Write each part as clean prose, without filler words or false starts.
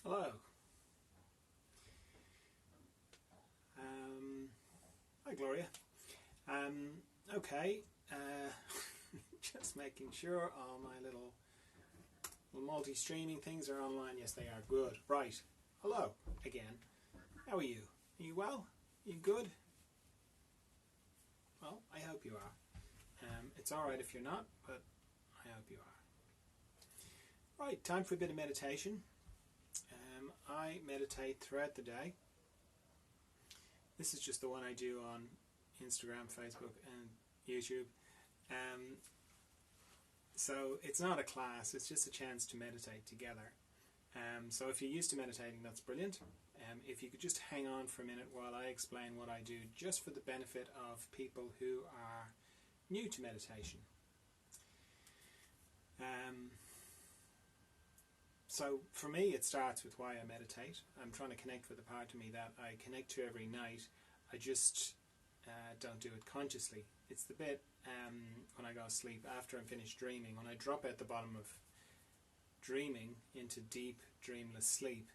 Hello. Hi Gloria. Okay, just making sure all my little multi-streaming things are online. Yes, they are. Good. Right. Hello again. How are you? Are you well? Are you good? Well, I hope you are. It's alright if you're not, but I hope you are. Right, time for a bit of meditation. I meditate throughout the day. This is just the one I do on Instagram, Facebook and YouTube. So it's not a class, it's just a chance to meditate together. So if you're used to meditating, that's brilliant. If you could just hang on for a minute while I explain what I do, just for the benefit of people who are new to meditation. So for me, it starts with why I meditate. I'm trying to connect with a part of me that I connect to every night. I just don't do it consciously. It's the bit when I go to sleep, after I'm finished dreaming, when I drop at the bottom of dreaming into deep, dreamless sleep,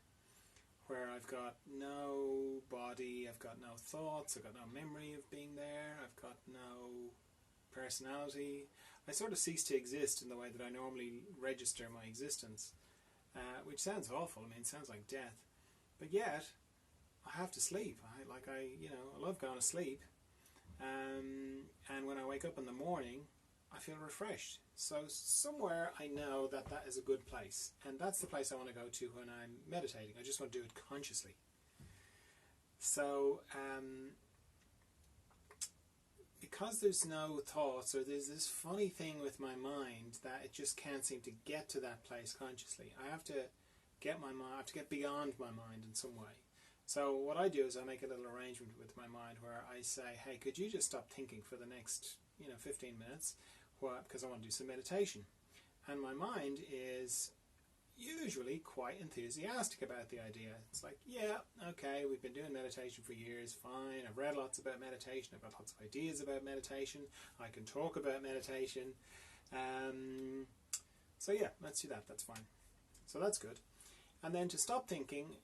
where I've got no body, I've got no thoughts, I've got no memory of being there, I've got no personality. I sort of cease to exist in the way that I normally register my existence. Which sounds awful. I mean, it sounds like death, but yet I have to sleep. I love going to sleep, and when I wake up in the morning, I feel refreshed. So somewhere I know that that is a good place, and that's the place I want to go to when I'm meditating. I just want to do it consciously. So because there's no thoughts, or there's this funny thing with my mind that it just can't seem to get to that place consciously. I have to get beyond my mind in some way. So what I do is I make a little arrangement with my mind where I say, hey, could you just stop thinking for the next 15 minutes, because I want to do some meditation. And my mind is usually quite enthusiastic about the idea. It's like, yeah, okay, we've been doing meditation for years, fine, I've read lots about meditation, I've got lots of ideas about meditation, I can talk about meditation, so yeah, let's do that, that's fine. So that's good. And then to stop thinking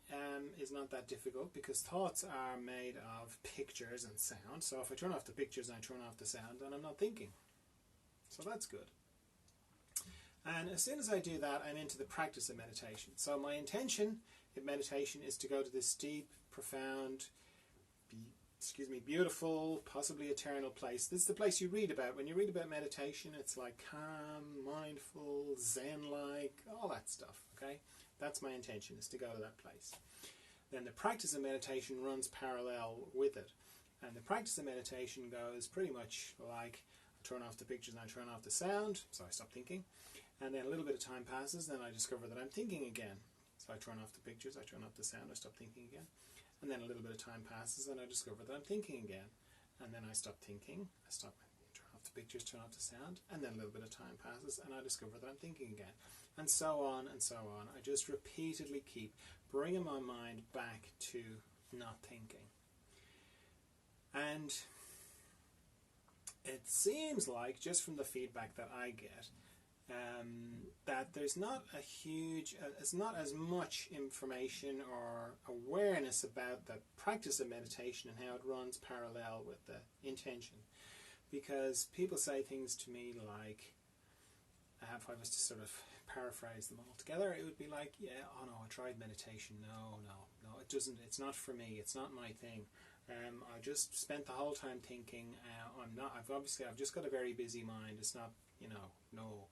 is not that difficult, because thoughts are made of pictures and sound. So if I turn off the pictures and I turn off the sound, then I'm not thinking. So that's good. And as soon as I do that, I'm into the practice of meditation. So my intention in meditation is to go to this deep, profound, beautiful, possibly eternal place. This is the place you read about. When you read about meditation, it's like calm, mindful, zen-like, all that stuff, okay? That's my intention, is to go to that place. Then the practice of meditation runs parallel with it. And the practice of meditation goes pretty much like, I turn off the pictures and I turn off the sound, so I stop thinking. And then a little bit of time passes, then I discover that I'm thinking again. So I turn off the pictures, I turn off the sound, I stop thinking again. And then a little bit of time passes, and I discover that I'm thinking again. And then I stop thinking, turn off the pictures, turn off the sound, and then a little bit of time passes, and I discover that I'm thinking again. And so on and so on. I just repeatedly keep bringing my mind back to not thinking. And it seems like, just from the feedback that I get, that there's not it's not as much information or awareness about the practice of meditation and how it runs parallel with the intention. Because people say things to me like, if I was to sort of paraphrase them all together, it would be like, yeah, oh no, I tried meditation, no, it doesn't, it's not for me, it's not my thing. I just spent the whole time thinking, I've just got a very busy mind, it's not, no.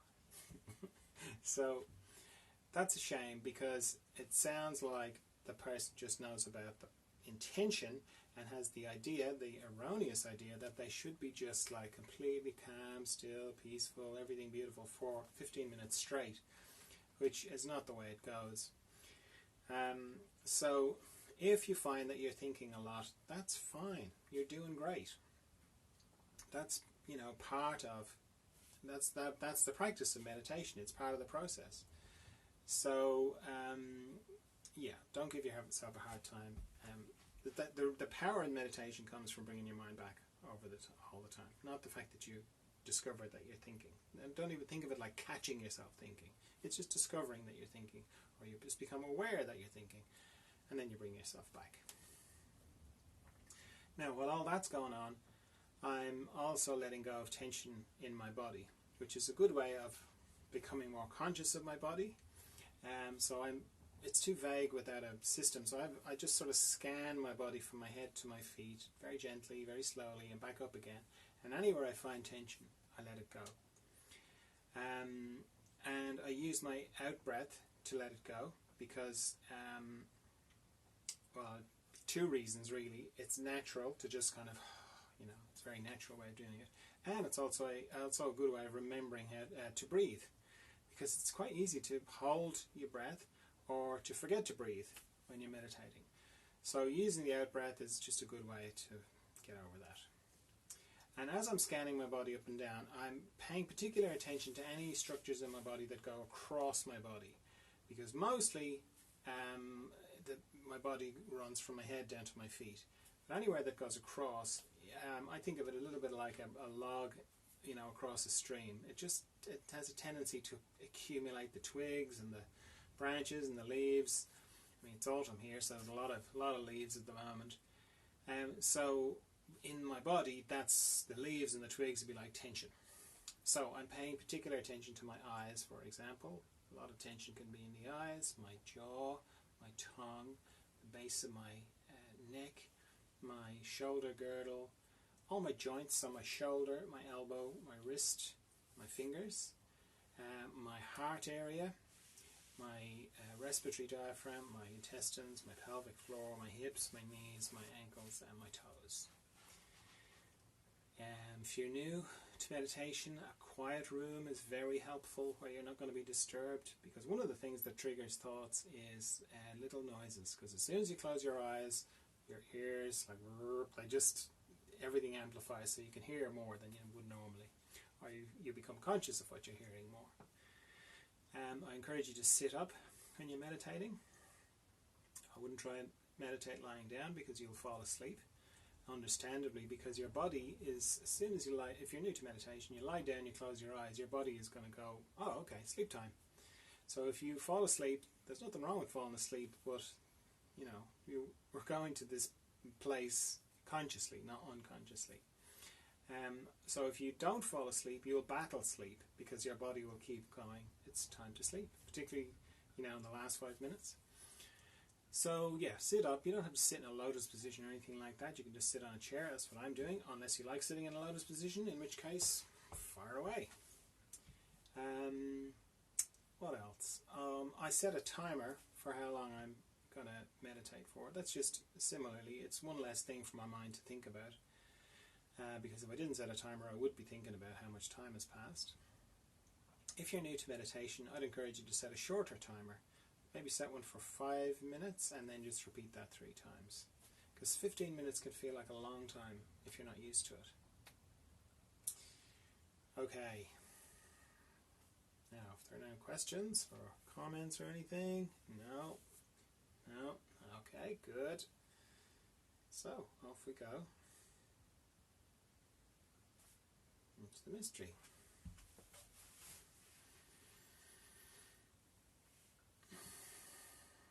So that's a shame, because it sounds like the person just knows about the intention and has the erroneous idea that they should be just like completely calm, still, peaceful, everything beautiful for 15 minutes straight, which is not the way it goes. So if you find that you're thinking a lot, that's fine. You're doing great. That's that's the practice of meditation. It's part of the process. So yeah, don't give yourself a hard time. The power in meditation comes from bringing your mind back all the time, not the fact that you discover that you're thinking. And don't even think of it like catching yourself thinking. It's just discovering that you're thinking, or you just become aware that you're thinking, and then you bring yourself back. Now, while all that's going on, I'm also letting go of tension in my body, which is a good way of becoming more conscious of my body. It's too vague without a system, so I just sort of scan my body from my head to my feet, very gently, very slowly, and back up again. And anywhere I find tension, I let it go. And I use my out breath to let it go, because, well, two reasons really. It's natural to just kind of, it's a very natural way of doing it. And it's also a good way of remembering how to breathe, because it's quite easy to hold your breath or to forget to breathe when you're meditating. So using the out breath is just a good way to get over that. And as I'm scanning my body up and down, I'm paying particular attention to any structures in my body that go across my body, because mostly my body runs from my head down to my feet. But anywhere that goes across, I think of it a little bit like a log, across a stream. It has a tendency to accumulate the twigs and the branches and the leaves. I mean, it's autumn here, so there's a lot of leaves at the moment. So in my body, that's the leaves and the twigs would be like tension. So I'm paying particular attention to my eyes, for example. A lot of tension can be in the eyes, my jaw, my tongue, the base of my neck, my shoulder girdle, all my joints, so my shoulder, my elbow, my wrist, my fingers, my heart area, my respiratory diaphragm, my intestines, my pelvic floor, my hips, my knees, my ankles, and my toes. If you're new to meditation, a quiet room is very helpful where you're not going to be disturbed, because one of the things that triggers thoughts is little noises, because as soon as you close your eyes, your ears, everything amplifies, so you can hear more than you would normally, or you become conscious of what you're hearing more. I encourage you to sit up when you're meditating. I wouldn't try and meditate lying down, because you'll fall asleep, understandably, because your body is, as soon as you lie, if you're new to meditation, you lie down, you close your eyes, your body is going to go, oh, okay, sleep time. So if you fall asleep, there's nothing wrong with falling asleep, but we're going to this place consciously, not unconsciously. So if you don't fall asleep, you'll battle sleep, because your body will keep going, it's time to sleep, particularly in the last 5 minutes. So yeah, sit up. You don't have to sit in a lotus position or anything like that. You can just sit on a chair. That's what I'm doing, unless you like sitting in a lotus position, in which case, fire away. What else? I set a timer for how long I'm going to meditate for. That's just, similarly, it's one less thing for my mind to think about. Because if I didn't set a timer, I would be thinking about how much time has passed. If you're new to meditation, I'd encourage you to set a shorter timer. Maybe set one for 5 minutes and then just repeat that 3 times. Because 15 minutes can feel like a long time if you're not used to it. Okay. Now, if there are no questions or comments or anything, no. Okay, good. So, off we go. It's the mystery.